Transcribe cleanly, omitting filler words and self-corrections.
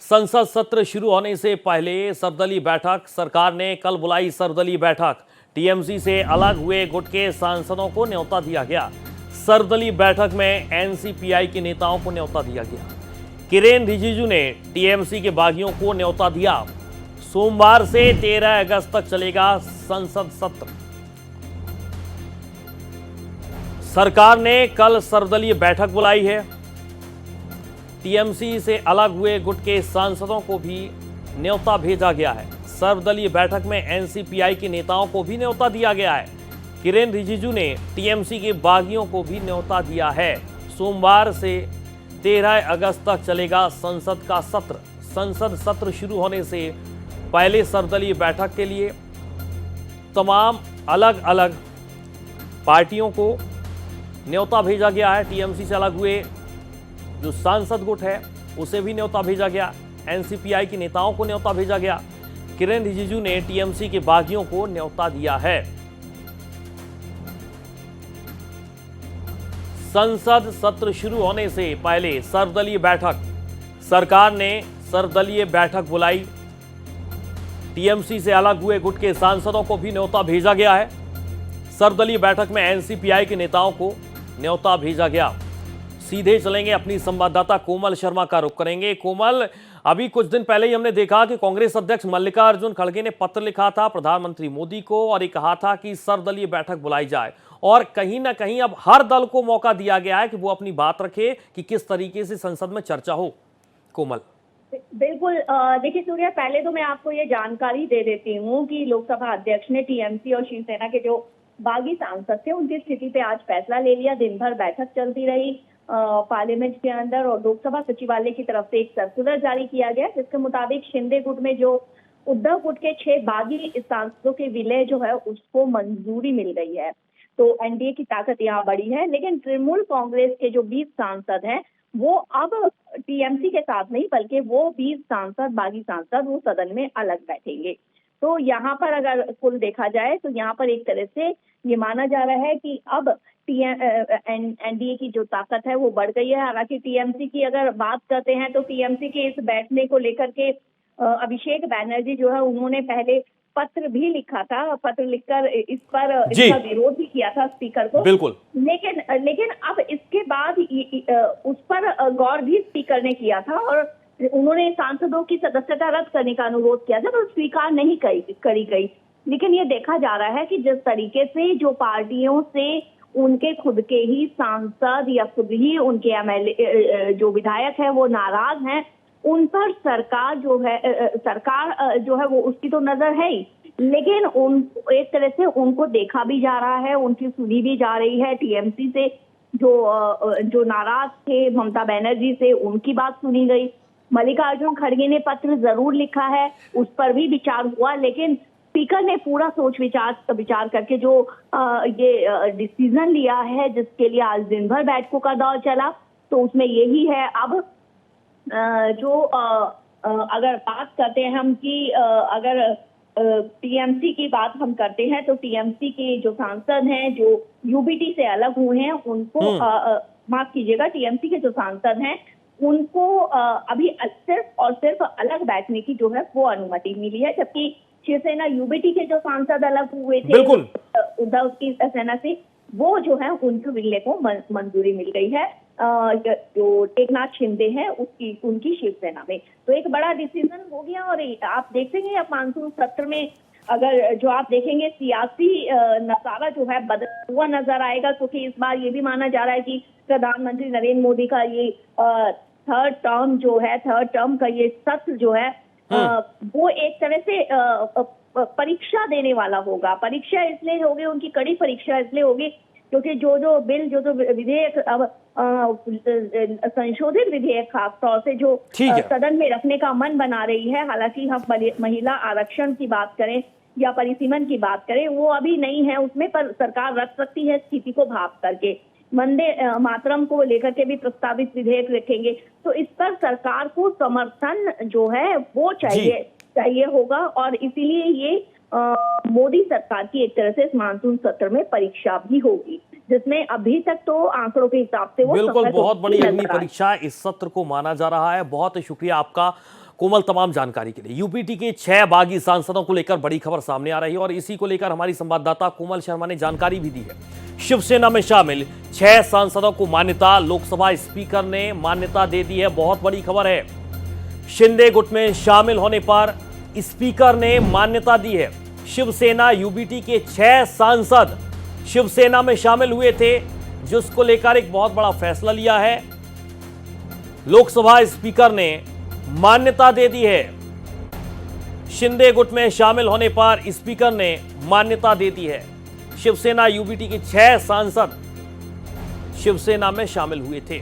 संसद सत्र शुरू होने से पहले सर्वदलीय बैठक। सरकार ने कल बुलाई सर्वदलीय बैठक। टीएमसी से अलग हुए गुट के सांसदों को न्योता दिया गया। सर्वदलीय बैठक में एनसीपीआई के नेताओं को न्योता दिया गया। किरेन रिजिजू ने टीएमसी के बागियों को न्योता दिया। सोमवार से 13 अगस्त तक चलेगा संसद सत्र। सरकार ने कल सर्वदलीय बैठक बुलाई है। टीएमसी से अलग हुए गुट के सांसदों को भी न्योता भेजा गया है। सर्वदलीय बैठक में एनसीपीआई के नेताओं को भी न्योता दिया गया है। किरेन रिजिजू ने टीएमसी के बागियों को भी न्योता दिया है। सोमवार से 13 अगस्त तक चलेगा संसद का सत्र। संसद सत्र शुरू होने से पहले सर्वदलीय बैठक के लिए तमाम अलग अलग पार्टियों को न्योता भेजा गया है। टीएमसी से अलग हुए जो सांसद गुट है उसे भी न्योता भेजा गया। एनसीपीआई के नेताओं को न्योता भेजा गया। किरेन रिजिजू ने टीएमसी के बागियों को न्योता दिया है। संसद सत्र शुरू होने से पहले सर्वदलीय बैठक। सरकार ने सर्वदलीय बैठक बुलाई। टीएमसी से अलग हुए गुट के सांसदों को भी न्योता भेजा गया है। सर्वदलीय बैठक में एनसीपीआई के नेताओं को न्योता भेजा गया। सीधे चलेंगे अपनी संवाददाता कोमल शर्मा का रुख करेंगे। कोमल, अभी कुछ दिन पहले ही हमने देखा कि कांग्रेस अध्यक्ष मल्लिकार्जुन खड़गे ने पत्र लिखा था प्रधानमंत्री मोदी को और ये कहा था कि सर्वदलीय बैठक बुलाई जाए, और कहीं ना कहीं अब हर दल को मौका दिया गया है कि वो अपनी बात रखे कि किस तरीके से संसद में चर्चा हो। कोमल, बिल्कुल। देखिए सूर्या, पहले तो मैं आपको ये जानकारी दे देती हूँ कि लोकसभा अध्यक्ष ने टीएमसी और शिवसेना के जो बागी सांसद थे उनकी स्थिति पे आज फैसला ले लिया। दिन भर बैठक चलती रही पार्लियामेंट के अंदर, और लोकसभा सचिवालय की तरफ से एक सर्कुलर जारी किया गया जिसके मुताबिक शिंदे गुट में जो उद्धव गुट के 6 बागी सांसदों के विलय जो है उसको मंजूरी मिल गई है। तो एनडीए की ताकत यहाँ बढ़ी है। लेकिन तृणमूल कांग्रेस के जो 20 सांसद हैं वो अब टीएमसी के साथ नहीं, बल्कि वो 20 सांसद बागी सांसद वो सदन में अलग बैठेंगे। तो यहाँ पर अगर कुल देखा जाए तो यहाँ पर एक तरह से ये माना जा रहा है कि अब एनडीए की जो ताकत है वो बढ़ गई है। हालांकि टीएमसी की अगर बात करते हैं तो टीएमसी के इस बैठने को लेकर के अभिषेक बैनर्जी जो है उन्होंने पहले पत्र भी लिखा था। पत्र लिखकर इस पर इसका विरोध भी किया था स्पीकर को। बिल्कुल। लेकिन अब इसके बाद उस पर गौर भी स्पीकर ने किया था और उन्होंने सांसदों की सदस्यता रद्द करने का अनुरोध किया था, तो स्वीकार नहीं करी गई। लेकिन ये देखा जा रहा है कि जिस तरीके से जो पार्टियों से उनके खुद के ही सांसद या खुद ही उनके एमएलए जो विधायक है वो नाराज हैं, उन पर सरकार जो है वो उसकी तो नजर है ही, लेकिन उन एक तरह से उनको देखा भी जा रहा है, उनकी सुनी भी जा रही है। टीएमसी से जो नाराज थे ममता बनर्जी से, उनकी बात सुनी गई। मल्लिकार्जुन खड़गे ने पत्र जरूर लिखा है, उस पर भी विचार हुआ, लेकिन स्पीकर ने पूरा सोच विचार करके जो ये डिसीजन लिया है जिसके लिए आज दिन भर बैठकों का दौर चला, तो उसमें यही है। अब अगर बात करते हैं हम कि अगर टीएमसी की बात हम करते हैं तो टीएमसी के जो सांसद हैं जो यूबीटी से अलग हुए हैं उनको माफ कीजिएगा, टीएमसी के जो सांसद हैं उनको अभी सिर्फ और सिर्फ अलग बैठने की जो है वो अनुमति मिली है, जबकि शिवसेना यूबीटी के जो सांसद अलग हुए थे उद्धव की सेना से, वो जो है उनके विलय को मंजूरी मिल गई है जो एकनाथ शिंदे हैं उनकी शिवसेना में। तो एक बड़ा डिसीजन हो गया। और आप देखेंगे अब मानसून सत्र में अगर जो आप देखेंगे सियासी नजारा जो है बदलता हुआ नजर आएगा, क्योंकि इस बार ये भी माना जा रहा है कि प्रधानमंत्री नरेंद्र मोदी का ये थर्ड टर्म का ये सत्र जो है वो एक तरह से परीक्षा देने वाला होगा। परीक्षा इसलिए होगी, उनकी कड़ी परीक्षा इसलिए होगी क्योंकि जो विधेयक अब संशोधित विधेयक खास तौर से जो सदन में रखने का मन बना रही है, हालांकि हम महिला आरक्षण की बात करें या परिसीमन की बात करें वो अभी नहीं है उसमें, पर सरकार रख सकती है स्थिति को भाप करके। वंदे मातरम को लेकर के भी प्रस्तावित विधेयक रखेंगे, तो इस पर सरकार को समर्थन जो है वो चाहिए होगा, और इसीलिए ये मोदी सरकार की एक तरह से इस मानसून सत्र में परीक्षा भी होगी, जिसमें अभी तक तो आंकड़ों के हिसाब से वो बिल्कुल बहुत बड़ी अग्नि परीक्षा इस सत्र को माना जा रहा है। बहुत शुक्रिया आपका कोमल, तमाम जानकारी के लिए। यूपीटी के 6 बागी सांसदों को लेकर बड़ी खबर सामने आ रही है और इसी को लेकर हमारी संवाददाता कोमल शर्मा ने जानकारी भी दी है। शिवसेना में शामिल 6 सांसदों को मान्यता, लोकसभा स्पीकर ने मान्यता दे दी है। बहुत बड़ी खबर है। शिंदे गुट में शामिल होने पर स्पीकर ने मान्यता दी है। शिवसेना यूबीटी के 6 सांसद शिवसेना में शामिल हुए थे, जिसको लेकर एक बहुत बड़ा फैसला लिया है। लोकसभा स्पीकर ने मान्यता दे दी है। शिंदे गुट में शामिल होने पर स्पीकर ने मान्यता दे दी है। शिवसेना यूबीटी के 6 सांसद शिवसेना में शामिल हुए थे।